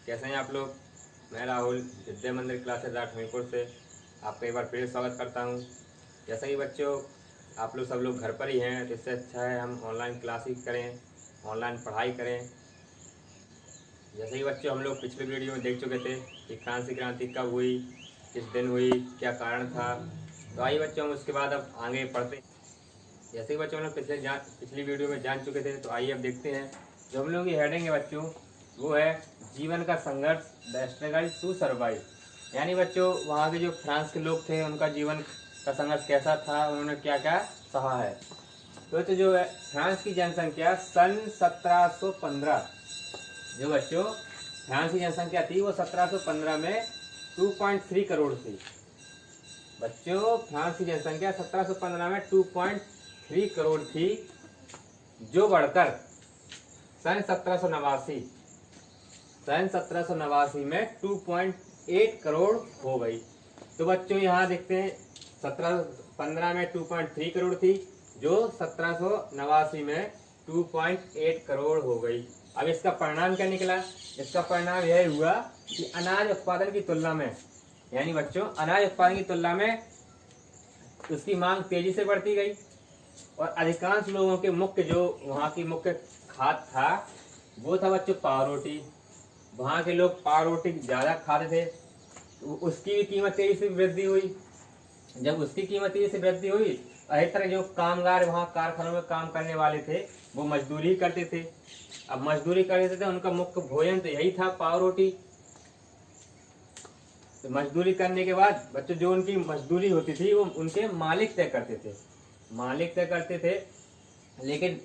कैसे हैं आप लोग। मैं राहुल विद्या मंदिर क्लासेज आर्ट हमीरपुर से आपका एक बार फिर स्वागत करता हूं। जैसा कि बच्चों आप लोग सब लोग घर पर ही हैं तो इससे अच्छा है हम ऑनलाइन क्लासेस करें, ऑनलाइन पढ़ाई करें। जैसे कि बच्चों हम लोग पिछले वीडियो में देख चुके थे कि फ्रांस की क्रांति कब हुई, किस दिन हुई, क्या कारण था। तो आइए बच्चों हम उसके बाद अब आगे पढ़ते हैं। जैसे कि बच्चों हम लोग पिछली वीडियो में जान चुके थे तो आइए अब देखते हैं। जो हम लोगों की हेडिंग है बच्चों वो है जीवन का संघर्ष, द स्ट्रगल टू सर्वाइव। यानी बच्चों वहाँ के जो फ्रांस के लोग थे उनका जीवन का संघर्ष कैसा था, उन्होंने क्या क्या सहा है। तो जो है फ्रांस की जनसंख्या सन 1715, जो बच्चों फ्रांस की जनसंख्या थी वो 1715 में 2.3 करोड़ थी। बच्चों फ्रांस की जनसंख्या 1715 में 2.3 करोड़ थी, जो बढ़कर सन 1789 में 2.8 करोड़ हो गई। तो बच्चों यहाँ देखते हैं 1715 में 2.3 करोड़ थी, जो 1789 में 2.8 करोड़ हो गई। अब इसका परिणाम क्या निकला? इसका परिणाम यह हुआ कि अनाज उत्पादन की तुलना में, यानी बच्चों अनाज उत्पादन की तुलना में उसकी मांग तेजी से बढ़ती गई और अधिकांश लोगों के मुख्य जो वहाँ की मुख्य खाद्य था वो था बच्चों पावरोटी। वहाँ के लोग पावरोटी ज़्यादा खाते थे, उसकी भी कीमत तेजी से वृद्धि हुई। जब उसकी कीमत तेजी से वृद्धि हुई, इस तरह जो कामगार वहाँ कारखानों में काम करने वाले थे वो मजदूरी करते थे। अब मजदूरी करते थे, उनका मुख्य भोजन तो यही था पावरोटी। तो मजदूरी करने के बाद बच्चों जो उनकी मजदूरी होती थी वो उनके मालिक तय करते थे। लेकिन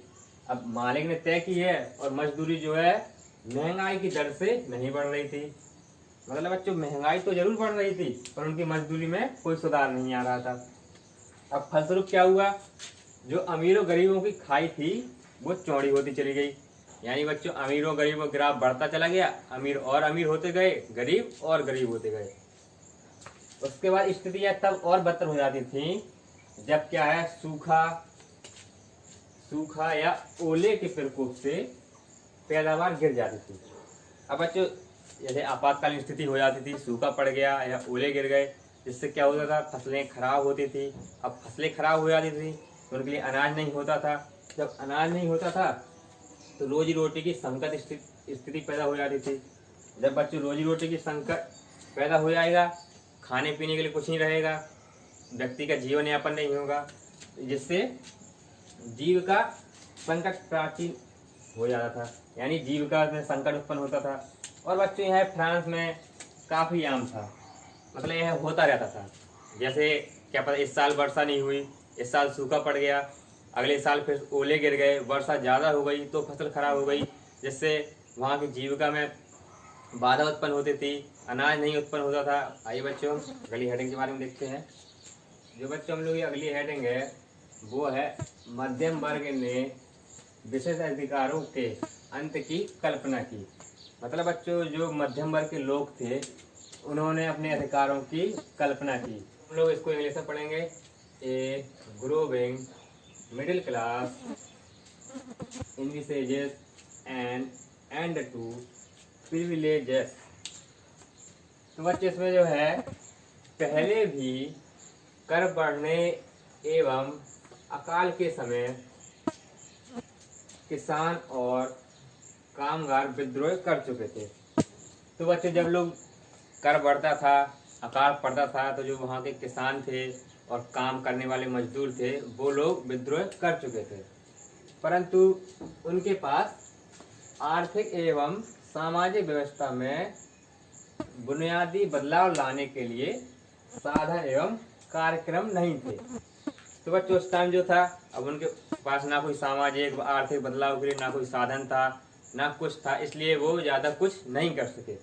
अब मालिक ने तय की है और मजदूरी जो है महंगाई की दर से नहीं बढ़ रही थी। मतलब बच्चों महंगाई तो जरूर बढ़ रही थी पर उनकी मजदूरी में कोई सुधार नहीं आ रहा था। अब फलस्वरूप क्या हुआ, जो अमीरों गरीबों की खाई थी वो चौड़ी होती चली गई। यानी बच्चों अमीरों गरीबों का ग्राफ बढ़ता चला गया, अमीर और अमीर होते गए, गरीब और गरीब होते गए। उसके बाद स्थितियां तब और बदतर हो जाती थी जब क्या है सूखा या ओले के प्रकोप से पैदावार गिर जाती थी। अब बच्चों जैसे आपातकालीन स्थिति हो जाती थी, सूखा पड़ गया या ओले गिर गए, जिससे क्या होता था फसलें खराब होती थी। अब फसलें खराब हो जाती थी तो उनके लिए अनाज नहीं होता था। जब अनाज नहीं होता था तो रोजी रोटी की संकट स्थिति पैदा हो जाती थी। जब बच्चों रोजी रोटी की संकट पैदा हो जाएगा, खाने पीने के लिए कुछ नहीं रहेगा, व्यक्ति का जीवन यापन नहीं होगा, जिससे जीव का संकट प्राचीन हो जाता था। यानी जीव का संकट उत्पन्न होता था। और बच्चों यह फ्रांस में काफ़ी आम था, मतलब यह होता रहता था। जैसे क्या पता इस साल वर्षा नहीं हुई, इस साल सूखा पड़ गया, अगले साल फिर ओले गिर गए, वर्षा ज़्यादा हो गई तो फसल खराब हो गई, जिससे वहाँ की जीविका में बाधा उत्पन्न होती थी, अनाज नहीं उत्पन्न होता था। आइए बच्चों अगली हेडिंग के बारे में देखते हैं। जो बच्चों हम लोग की अगली हेडिंग है वो है मध्यम वर्ग ने विशेष अधिकारों के अंत की कल्पना की। मतलब बच्चों जो मध्यम वर्ग के लोग थे उन्होंने अपने अधिकारों की कल्पना की। हम लोग इसको इंग्लिश में पढ़ेंगे, a growing middle class envisages an end to privileges। तो बच्चे इसमें जो है पहले भी कर बढ़ने एवं अकाल के समय किसान और कामगार विद्रोह कर चुके थे। तो बच्चे जब लोग कर बढ़ता था, अकाल पड़ता था, तो जो वहाँ के किसान थे और काम करने वाले मजदूर थे वो लोग विद्रोह कर चुके थे, परंतु उनके पास आर्थिक एवं सामाजिक व्यवस्था में बुनियादी बदलाव लाने के लिए साधन एवं कार्यक्रम नहीं थे। तो बच्चों उस टाइम जो था अब उनके पास ना कोई सामाजिक आर्थिक बदलाव के लिए ना कोई साधन था ना कुछ था, इसलिए वो ज़्यादा कुछ नहीं कर सके।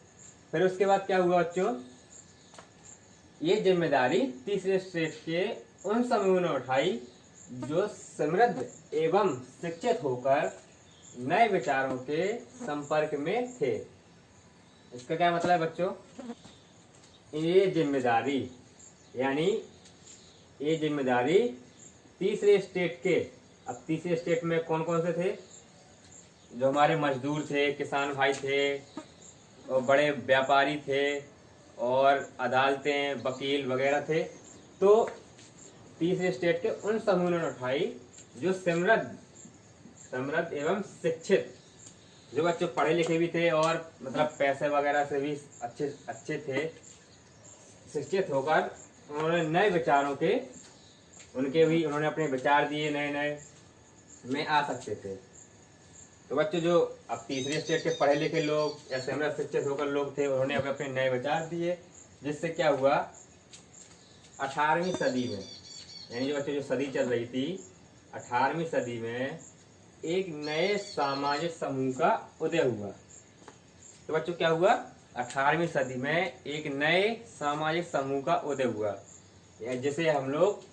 फिर उसके बाद क्या हुआ बच्चों, ये जिम्मेदारी तीसरे स्टेट के उन समूहों ने उठाई जो समृद्ध एवं शिक्षित होकर नए विचारों के संपर्क में थे। इसका क्या मतलब है बच्चों, ये जिम्मेदारी तीसरे स्टेट के, अब तीसरे स्टेट में कौन कौन से थे, जो हमारे मजदूर थे, किसान भाई थे, और बड़े व्यापारी थे और अदालतें, वकील वगैरह थे। तो तीसरे स्टेट के उन समूहों ने उठाई जो समृद्ध एवं शिक्षित, जो बच्चे पढ़े लिखे भी थे और मतलब पैसे वगैरह से भी अच्छे थे, शिक्षित होकर उन्होंने नए विचारों के उन्होंने अपने विचार दिए, नए नए में आ सकते थे। तो बच्चों जो अब तीसरे स्टेट के पढ़े लिखे लोग या समृद्ध शिक्षित होकर लोग थे, उन्होंने अपने नए विचार दिए, जिससे क्या हुआ 18वीं सदी में, यानी जो बच्चों जो सदी चल रही थी 18वीं सदी में एक नए सामाजिक समूह का उदय हुआ। तो बच्चों क्या हुआ 18वीं सदी में एक नए सामाजिक समूह का उदय हुआ, जिसे हम लोग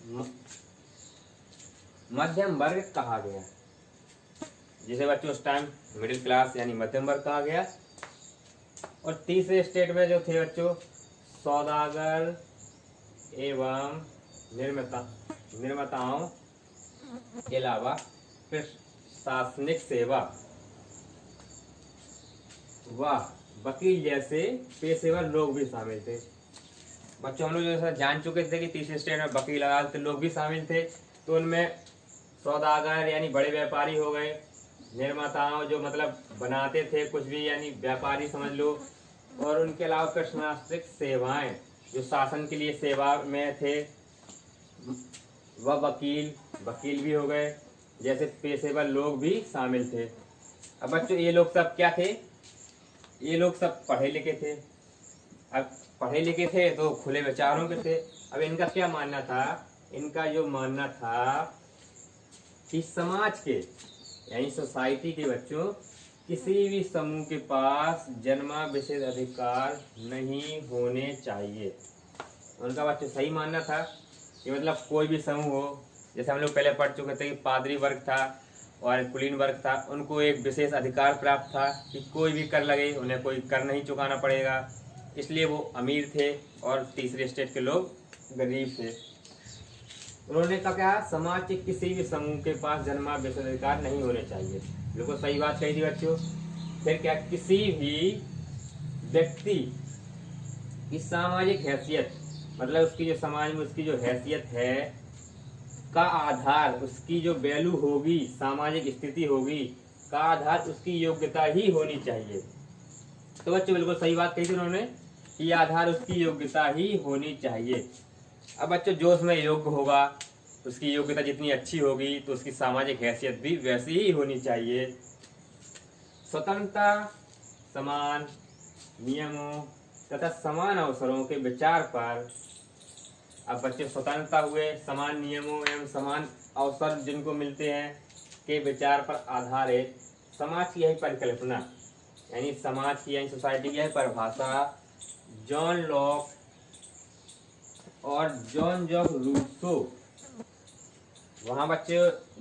मध्यम वर्ग कहा गया, जिसे बच्चों उस टाइम मिडिल क्लास यानी मध्यम वर्ग कहा गया। और तीसरे स्टेट में जो थे बच्चों सौदागर एवं निर्माताओं के अलावा प्रशासनिक सेवा व वकील जैसे पेशेवर लोग भी शामिल थे। बच्चों हम लोग जैसा जान चुके थे कि तीसरे स्टेट में वकील अदालत लोग भी शामिल थे। तो उनमें सौदागर यानी बड़े व्यापारी हो गए, निर्माताओं जो मतलब बनाते थे कुछ भी यानी व्यापारी समझ लो, और उनके अलावा प्रशासनिक सेवाएं जो शासन के लिए सेवा में थे, वह वकील भी हो गए, जैसे पेशेवर लोग भी शामिल थे। अब बच्चों ये लोग सब क्या थे, ये लोग सब पढ़े लिखे थे। अब पढ़े लिखे थे तो खुले विचारों के थे। अब इनका क्या मानना था, इनका जो मानना था कि समाज के यानी सोसाइटी के बच्चों किसी भी समूह के पास जन्मा विशेष अधिकार नहीं होने चाहिए। उनका बच्चों सही मानना था कि मतलब कोई भी समूह हो, जैसे हम लोग पहले पढ़ चुके थे कि पादरी वर्ग था और कुलीन वर्ग था, उनको एक विशेष अधिकार प्राप्त था कि कोई भी कर लगे उन्हें कोई कर नहीं चुकाना पड़ेगा, इसलिए वो अमीर थे और तीसरे स्टेट के लोग गरीब थे। उन्होंने कहा समाज के किसी भी समूह के पास जन्मा विशेष अधिकार नहीं होने चाहिए। बिल्कुल सही बात कही थी बच्चों। फिर क्या, किसी भी व्यक्ति की सामाजिक हैसियत मतलब उसकी जो समाज में उसकी जो हैसियत है का आधार, उसकी जो वैल्यू होगी, सामाजिक स्थिति होगी, का आधार उसकी योग्यता ही होनी चाहिए। तो बच्चों बिल्कुल सही बात कही थी उन्होंने कि आधार उसकी योग्यता ही होनी चाहिए। अब बच्चों जो उसमें योग्य होगा, उसकी योग्यता जितनी अच्छी होगी तो उसकी सामाजिक हैसियत भी वैसी ही होनी चाहिए। स्वतंत्रता, समान नियमों तथा समान अवसरों के विचार पर, अब बच्चे स्वतंत्रता हुए, समान नियमों एवं समान अवसर जिनको मिलते हैं के विचार पर आधारित समाज की यही परिकल्पना यानी समाज की यानी सोसाइटी की यही परिभाषा जॉन लॉक और जॉन जॉक रूसो, वहाँ बच्चे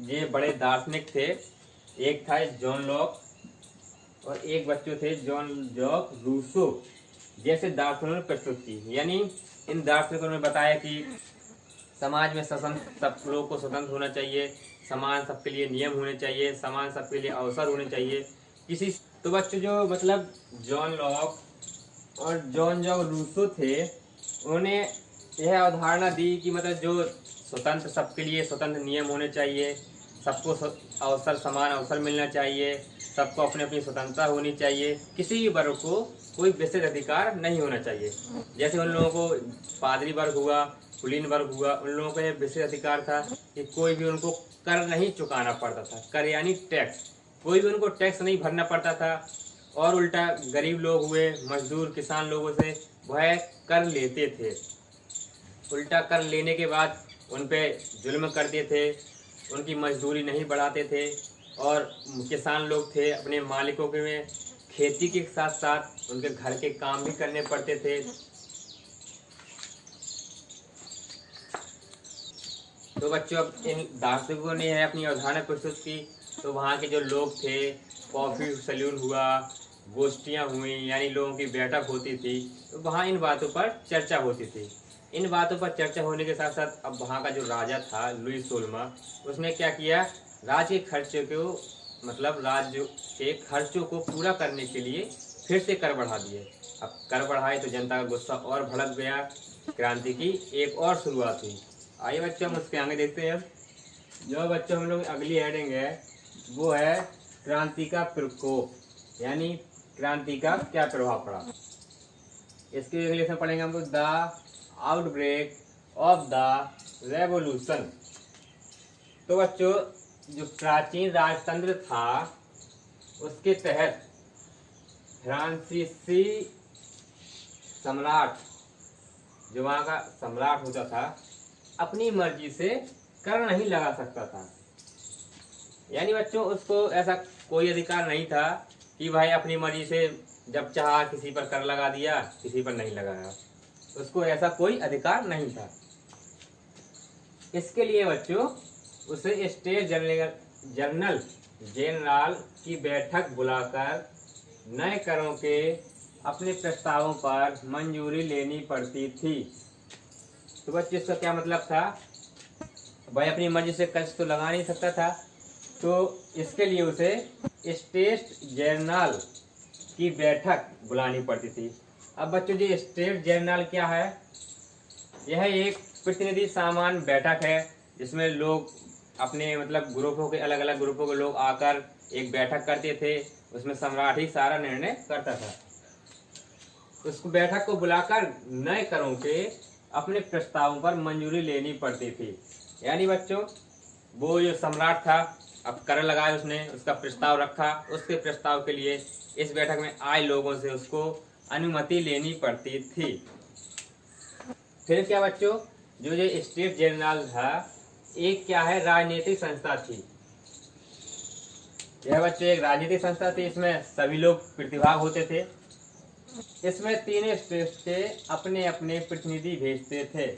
ये बड़े दार्शनिक थे, एक था जॉन लॉक और एक बच्चे थे जॉन जॉक रूसो, जैसे दार्शनिकों ने प्रस्तुत की। यानी इन दार्शनिकों ने बताया कि समाज में सब लोगों को स्वतंत्र होना चाहिए, समान सबके लिए नियम होने चाहिए, समान सबके लिए अवसर होने चाहिए किसी। तो बच्चों जो मतलब जॉन लॉक और जॉन जॉक रूसो थे, उन्होंने यह अवधारणा दी कि मतलब जो स्वतंत्र सबके लिए स्वतंत्र नियम होने चाहिए, सबको अवसर समान अवसर मिलना चाहिए, सबको अपनी अपनी स्वतंत्रता होनी चाहिए, किसी भी वर्ग को कोई विशेष अधिकार नहीं होना चाहिए। जैसे उन लोगों को पादरी वर्ग हुआ, कुलीन वर्ग हुआ, उन लोगों को यह विशेष अधिकार था कि कोई भी उनको कर नहीं चुकाना पड़ता था। कर यानी टैक्स, कोई भी उनको टैक्स नहीं भरना पड़ता था। और उल्टा गरीब लोग हुए, मजदूर किसान लोगों से वह कर लेते थे। उल्टा कर लेने के बाद उन पे जुल्म करते थे, उनकी मजदूरी नहीं बढ़ाते थे। और किसान लोग थे, अपने मालिकों के में खेती के साथ साथ उनके घर के काम भी करने पड़ते थे। तो बच्चों अब इन दार्शनिकों ने अपनी अवधारणा प्रस्तुत की। तो वहाँ के जो लोग थे, कॉफी सैलून हुआ, गोष्ठियाँ हुई, यानी लोगों की बैठक होती थी, तो वहाँ इन बातों पर चर्चा होती थी। इन बातों पर चर्चा होने के साथ साथ अब वहाँ का जो राजा था लुई 16वां, उसने क्या किया, राज्य के खर्चे को मतलब राज्य के खर्चों को पूरा करने के लिए फिर से कर बढ़ा दिए। अब कर बढ़ाए तो जनता का गुस्सा और भड़क गया, क्रांति की एक और शुरुआत हुई। आइए बच्चों हम उसके आगे देखते हैं। अब जो बच्चों हम लोग अगली हेडिंग है वो है क्रांति का प्रकोप, यानी क्रांति का क्या प्रभाव पड़ा। इसके इंग्लिश में पढ़ेंगे हम लोग the outbreak of the revolution. तो बच्चों जो प्राचीन राजतंत्र था उसके तहत फ्रांसीसी सम्राट, जो वहाँ का सम्राट होता था, अपनी मर्जी से कर नहीं लगा सकता था। यानी बच्चों उसको ऐसा कोई अधिकार नहीं था कि भाई अपनी मर्जी से जब चाहा किसी पर कर लगा दिया, किसी पर नहीं लगाया, उसको ऐसा कोई अधिकार नहीं था। इसके लिए बच्चों उसे स्टेट जनरल की बैठक बुलाकर नए करों के अपने प्रस्तावों पर मंजूरी लेनी पड़ती थी। तो बच्चे इसका क्या मतलब था, भाई अपनी मर्जी से कर तो लगा नहीं सकता था, तो इसके लिए उसे स्टेट जनरल की बैठक बुलानी पड़ती थी। अब बच्चों जी स्टेट जनरल क्या है, यह एक प्रतिनिधि सामान्य बैठक है जिसमें लोग अपने मतलब ग्रुपों के अलग अलग ग्रुपों के लोग आकर एक बैठक करते थे, उसमें सम्राट ही सारा निर्णय करता था। उस बैठक को बुलाकर नए करों के अपने प्रस्तावों पर मंजूरी लेनी पड़ती थी। यानी बच्चों वो जो सम्राट था, अब कर लगाया उसने, उसका प्रस्ताव रखा, उसके प्रस्ताव के लिए इस बैठक में आए लोगों से उसको अनुमति लेनी पड़ती थी। फिर क्या बच्चों, जो स्टेट जनरल था एक क्या है, राजनीतिक संस्था थी। यह बच्चों एक राजनीतिक संस्था थी, इसमें सभी लोग प्रतिभाग होते थे। इसमें तीनों स्टेट के अपने अपने प्रतिनिधि भेजते थे।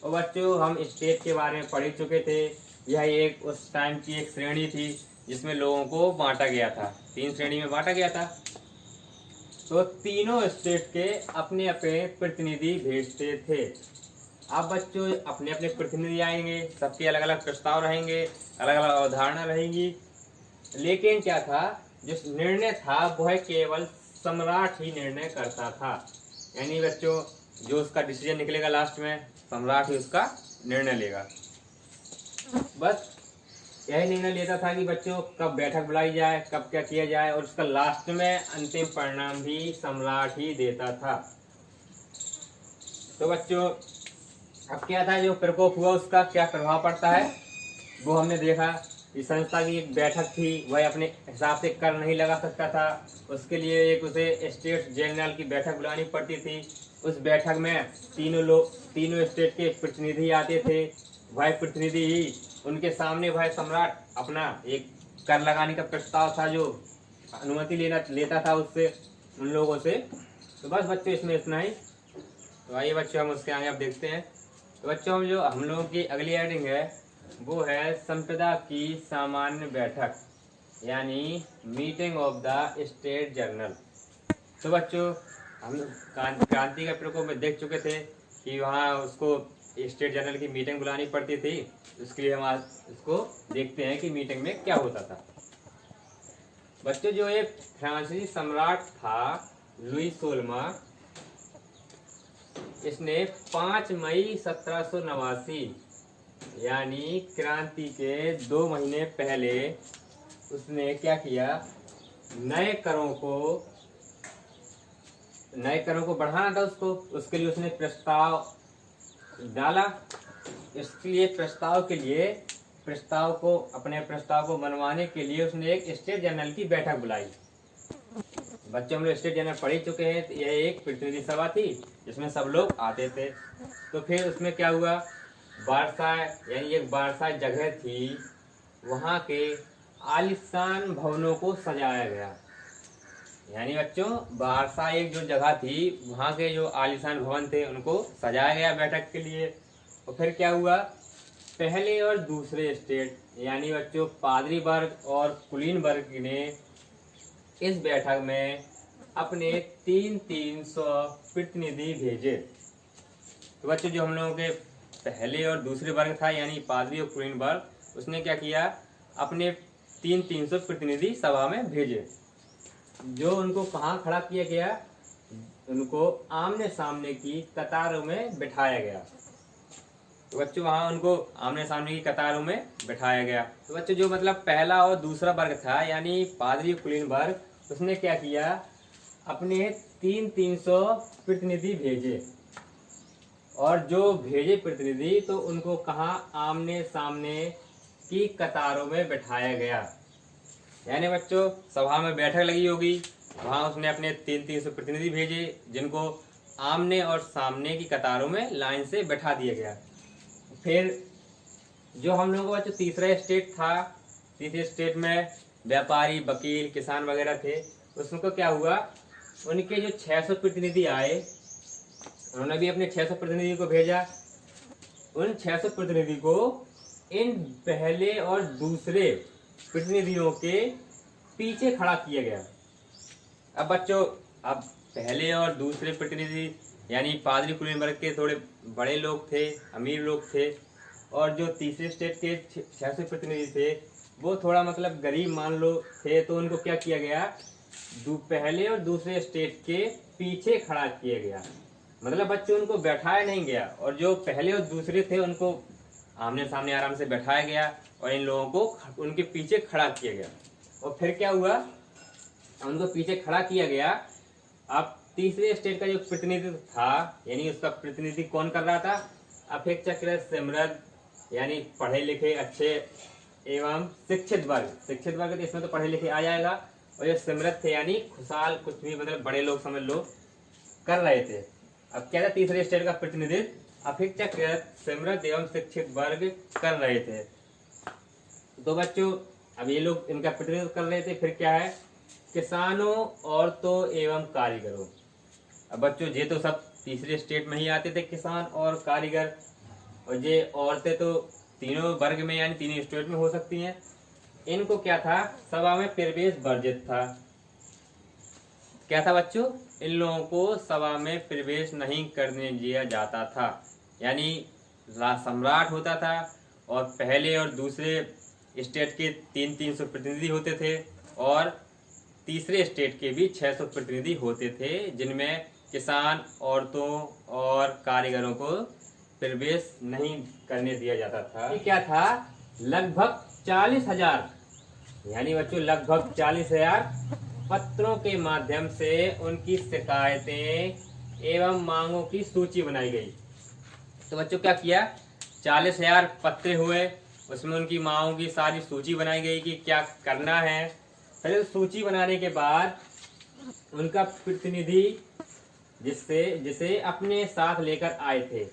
और बच्चों हम स्टेट के बारे में पढ़ ही चुके थे, यह एक उस टाइम की एक श्रेणी थी जिसमें लोगों को बांटा गया था, 3 श्रेणी में बांटा गया था। तो तीनों स्टेट के अपने अपने प्रतिनिधि भेजते थे। अब बच्चों अपने अपने प्रतिनिधि आएंगे, सबके अलग अलग प्रस्ताव रहेंगे, अलग अलग अवधारणा रहेंगी, लेकिन क्या था, जो निर्णय था वह केवल सम्राट ही निर्णय करता था। यानी बच्चों जो उसका डिसीजन निकलेगा लास्ट में, सम्राट ही उसका निर्णय लेगा। बस यही निर्णय लेता था कि बच्चों कब बैठक बुलाई जाए, कब क्या किया जाए, और उसका लास्ट में अंतिम परिणाम भी सम्राट ही देता था। तो बच्चों अब क्या था, जो प्रकोप हुआ उसका क्या प्रभाव पड़ता है वो हमने देखा। इस संस्था की एक बैठक थी, वह अपने हिसाब से कर नहीं लगा सकता था, उसके लिए एक उसे स्टेट जनरल की बैठक बुलानी पड़ती थी। उस बैठक में तीनों स्टेट के प्रतिनिधि आते थे। वह प्रतिनिधि ही उनके सामने वह सम्राट अपना एक कर लगाने का प्रस्ताव था जो अनुमति लेता था उससे, उन लोगों से। तो बस बच्चों इसमें इतना ही। तो आइए बच्चों हम उसके आगे अब देखते हैं। तो बच्चों हम लोगों की अगली हेडिंग है वो है संप्रदा की सामान्य बैठक, यानी meeting of the state general. तो बच्चों हम क्रांति के प्रकोप में देख चुके थे कि वहाँ उसको स्टेट जनरल की मीटिंग बुलानी पड़ती थी। उसके लिए हम आज इसको देखते हैं कि मीटिंग में क्या होता था। बच्चों जो एक फ्रांसीसी सम्राट था लुई 16वां, इसने 5 मई 1789 यानी क्रांति के 2 महीने पहले उसने क्या किया, नए करों को बढ़ाना था उसको, उसके लिए उसने प्रस्ताव डाला। इसके लिए अपने प्रस्ताव को मनवाने के लिए उसने एक स्टेट जनरल की बैठक बुलाई। बच्चों हम लोग स्टेट जनरल पढ़ ही चुके हैं, यह एक प्रतिनिधि सभा थी जिसमें सब लोग आते थे। तो फिर उसमें क्या हुआ, यानी एक बारसाई जगह थी, वहाँ के आलिशान भवनों को सजाया गया। यानी बच्चों बारसाई एक जो जगह थी, वहाँ के जो आलिशान भवन थे उनको सजाया गया बैठक के लिए। और फिर क्या हुआ, पहले और दूसरे स्टेट यानी बच्चों पादरी वर्ग और कुलीन वर्ग ने इस बैठक में अपने 300 प्रतिनिधि भेजे। तो बच्चों जो हम लोगों के पहले और दूसरे वर्ग था यानी पादरी और कुलीन वर्ग, उसने क्या किया, अपने 300 प्रतिनिधि सभा में भेजे। जो उनको कहाँ खड़ा किया गया, उनको आमने सामने की कतारों में बिठाया गया। तो बच्चों वहां उनको आमने सामने की कतारों में बिठाया गया। तो बच्चों जो मतलब पहला और दूसरा वर्ग था यानी पादरी कुलीन वर्ग, उसने क्या किया, अपने 300 प्रतिनिधि भेजे, और जो भेजे प्रतिनिधि तो उनको कहाँ, आमने सामने की कतारों में बैठाया गया। यानी बच्चों सभा में बैठक लगी होगी, वहां उसने अपने 300 प्रतिनिधि भेजे जिनको आमने और सामने की कतारों में लाइन से बैठा दिया गया। फिर जो हम लोगों का बच्चों तीसरा स्टेट था, तीसरे स्टेट में व्यापारी, वकील, किसान वगैरह थे, उसको क्या हुआ, उनके जो 600 प्रतिनिधि आए, उन्होंने भी अपने 600 प्रतिनिधि को भेजा। उन 600 प्रतिनिधि को इन पहले और दूसरे प्रतिनिधियों के पीछे खड़ा किया गया। अब बच्चों, अब पहले और दूसरे प्रतिनिधि यानी पादरी कुलीन वर्ग के थोड़े बड़े लोग थे, अमीर लोग थे, और जो तीसरे स्टेट के 600 प्रतिनिधि थे वो थोड़ा मतलब गरीब मान लो थे। तो उनको क्या किया गया, पहले और दूसरे स्टेट के पीछे खड़ा किया गया। मतलब बच्चों उनको बैठाया नहीं गया, और जो पहले और दूसरे थे उनको आमने सामने आराम से बैठाया गया, और इन लोगों को उनके पीछे खड़ा किया गया। और फिर क्या हुआ, उनको पीछे खड़ा किया गया। अब तीसरे स्टेट का जो प्रतिनिधित्व था, यानी उसका प्रतिनिधि कौन कर रहा था, अपेक्षाकृत समृद्ध यानी पढ़े लिखे अच्छे एवं शिक्षित वर्ग। शिक्षित वर्ग तो इसमें तो पढ़े लिखे आ जाएगा, और ये समृद्ध थे यानी खुशहाल, कुछ भी मतलब बड़े लोग समझ लो, कर रहे थे। अब क्या था, तीसरे स्टेट का प्रतिनिधित्व अपेक्षाकृत समृद्ध एवं शिक्षित वर्ग कर रहे थे। तो बच्चों अब ये लोग इनका प्रतिनिधित्व कर रहे थे। फिर क्या है, किसानों, औरतों एवं कारीगरों। अब बच्चों ये तो सब तीसरे स्टेट में ही आते थे, किसान और कारीगर, और ये औरतें तो तीनों वर्ग में यानी तीनों स्टेट में हो सकती हैं। इनको क्या था, सभा में प्रवेश वर्जित था। क्या था बच्चों, इन लोगों को सभा में प्रवेश नहीं करने दिया जाता था। यानी सम्राट होता था, और पहले और दूसरे स्टेट के 300 प्रतिनिधि होते थे, और तीसरे स्टेट के भी 600 प्रतिनिधि होते थे, जिनमें किसान, औरतों और कारीगरों को प्रवेश नहीं करने दिया जाता था। ये क्या था, लगभग 40,000 यानी बच्चों लगभग 40,000 पत्रों के माध्यम से उनकी शिकायतें एवं मांगों की सूची बनाई गई। तो बच्चों क्या किया, 40,000 पत्र हुए, उसमें उनकी मांगों की सारी सूची बनाई गई कि क्या करना है। पहले सूची बनाने के बाद उनका प्रतिनिधि जिसे अपने साथ लेकर आए थे,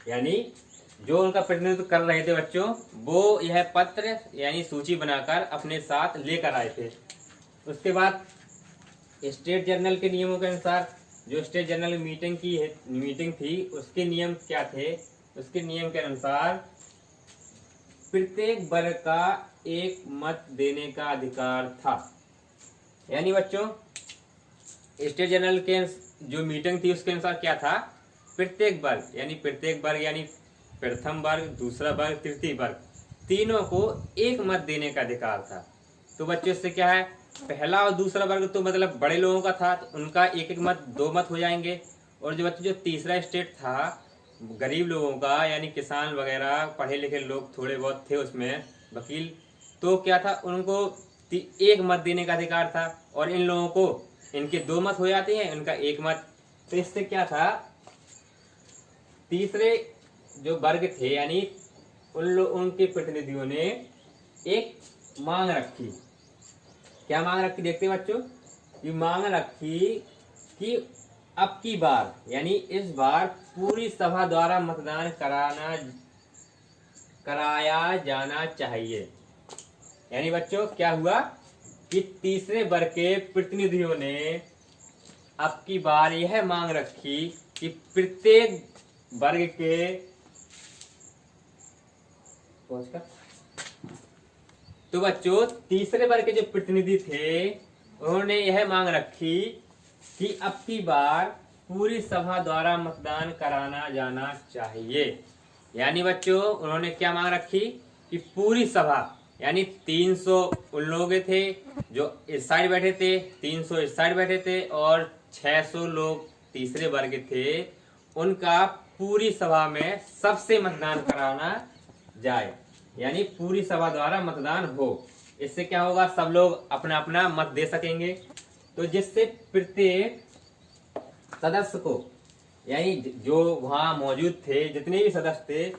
यानी जो उनका प्रतिनिधित्व कर रहे थे बच्चों, वो यह पत्र यानी सूची बनाकर अपने साथ लेकर आए थे। उसके बाद स्टेट जर्नल के नियमों के अनुसार, जो स्टेट जर्नल मीटिंग थी, उसके नियम क्या थे, उसके नियम के अनुसार प्रत्येक वर्ग का एक मत देने का अधिकार था। यानी बच्चों स्टेट जर्नल के जो मीटिंग थी उसके अनुसार क्या था, प्रत्येक वर्ग यानी प्रथम वर्ग, दूसरा वर्ग, तृतीय वर्ग, तीनों को एक मत देने का अधिकार था। तो बच्चों इससे क्या है, पहला और दूसरा वर्ग तो मतलब बड़े लोगों का था, तो उनका एक एक मत, 2 मत हो जाएंगे। और जो बच्चों जो तीसरा स्टेट था, गरीब लोगों का यानी किसान वगैरह, पढ़े लिखे लोग थोड़े बहुत थे उसमें, वकील, तो क्या था, उनको एक मत देने का अधिकार था। और इन लोगों को इनके 2 मत हो जाते हैं, उनका 1 मत। तो इससे क्या था, तीसरे जो वर्ग थे यानी उनके प्रतिनिधियों ने एक मांग रखी। क्या मांग रखी, देखते हैं बच्चों। ये मांग रखी कि अब की बार यानी इस बार पूरी सभा द्वारा मतदान कराया जाना चाहिए। यानी बच्चों क्या हुआ कि तीसरे वर्ग के प्रतिनिधियों ने अब की बार यह मांग रखी कि प्रत्येक वर्ग के तो बच्चों तीसरे वर्ग के जो प्रतिनिधि थे, उन्होंने यह मांग रखी कि अब की बार पूरी सभा द्वारा मतदान कराना जाना चाहिए। यानी बच्चों उन्होंने क्या मांग रखी कि पूरी सभा यानी 300 उन लोग थे, जो इस साइड बैठे थे, 300 इस साइड बैठे थे और 600 लोग तीसरे वर्ग थे, उनका पूरी सभा में सबसे मतदान कराना जाए, यानी पूरी सभा द्वारा मतदान हो। इससे क्या होगा, सब लोग अपना अपना मत दे सकेंगे। तो जिससे प्रत्येक सदस्य को, यानी जो वहां मौजूद थे जितने भी सदस्य थे,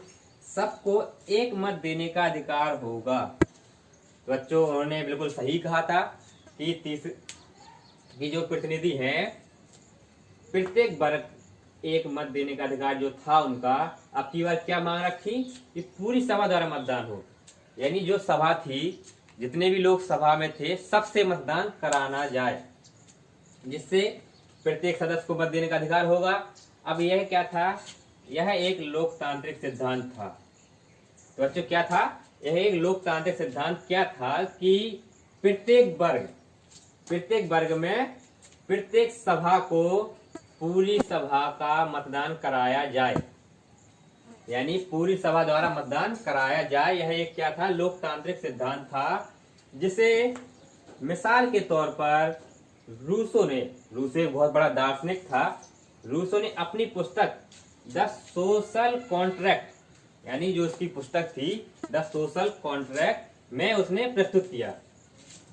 सबको एक मत देने का अधिकार होगा। तो बच्चों, उन्होंने बिल्कुल सही कहा था कि जो प्रतिनिधि हैं, प्रत्येक वर्ग एक मत देने का अधिकार जो था उनका। अब की बार क्या मांग रखी कि पूरी सभा द्वारा मतदान हो, यानी जो सभा थी, जितने भी लोग सभा में थे, सबसे मतदान कराना जाए, जिससे प्रत्येक सदस्य को मत देने का अधिकार होगा। अब यह क्या था, यह एक लोकतांत्रिक सिद्धांत था। तो बच्चों क्या था, यह एक लोकतांत्रिक सिद्धांत क्या था कि प्रत्येक वर्ग में प्रत्येक सभा को पूरी सभा का मतदान कराया जाए, यानी पूरी सभा द्वारा मतदान कराया जाए। यह एक क्या था, लोकतांत्रिक सिद्धांत था, जिसे मिसाल के तौर पर रूसो एक बहुत बड़ा दार्शनिक था, रूसो ने अपनी पुस्तक द सोशल कॉन्ट्रैक्ट, यानी जो उसकी पुस्तक थी द सोशल कॉन्ट्रैक्ट में उसने प्रस्तुत किया।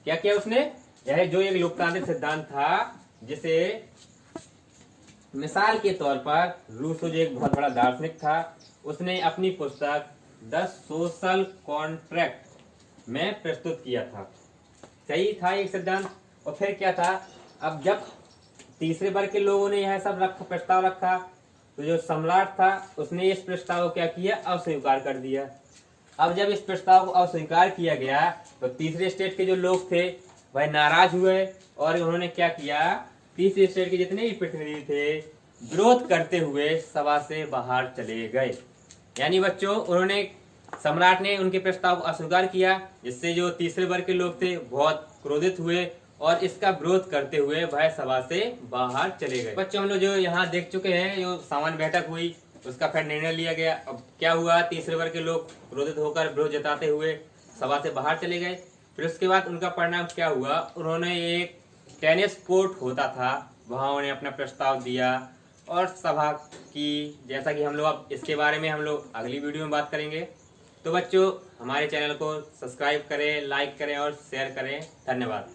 क्या किया उसने, यह जो एक लोकतांत्रिक सिद्धांत था, जिसे मिसाल के तौर पर रूसो जो एक बहुत बड़ा दार्शनिक था, उसने अपनी पुस्तक द सोशल कॉन्ट्रैक्ट में प्रस्तुत किया था। सही था ये सिद्धांत। और फिर क्या था, अब जब तीसरे वर्ग के लोगों ने यह सब प्रस्ताव रखा, तो जो सम्राट था उसने इस प्रस्ताव को क्या किया, अस्वीकार कर दिया। अब जब इस प्रस्ताव को अस्वीकार किया गया, तो तीसरे स्टेट के जो लोग थे वह नाराज हुए और उन्होंने क्या किया, तीसरे स्टेट के जितने भी प्रतिनिधि थे, विरोध करते हुए सभा से बाहर चले गए। यानी बच्चों, सम्राट ने उनके प्रस्ताव को अस्वीकार किया, जिससे जो तीसरे वर्ग के लोग थे बहुत क्रोधित हुए और इसका विरोध करते हुए वह सभा से बाहर चले गए। बच्चों, हम लोग जो यहाँ देख चुके हैं, जो सामान्य बैठक हुई, उसका फिर निर्णय लिया गया। अब क्या हुआ, तीसरे वर्ग के लोग क्रोधित होकर विरोध जताते हुए सभा से बाहर चले गए। फिर उसके बाद उनका परिणाम क्या हुआ, उन्होंने एक टेनिस कोर्ट होता था, वहां उन्हें अपना प्रस्ताव दिया और सभा की, जैसा कि हम लोग अब इसके बारे में हम लोग अगली वीडियो में बात करेंगे। तो बच्चों, हमारे चैनल को सब्सक्राइब करें, लाइक करें और शेयर करें। धन्यवाद।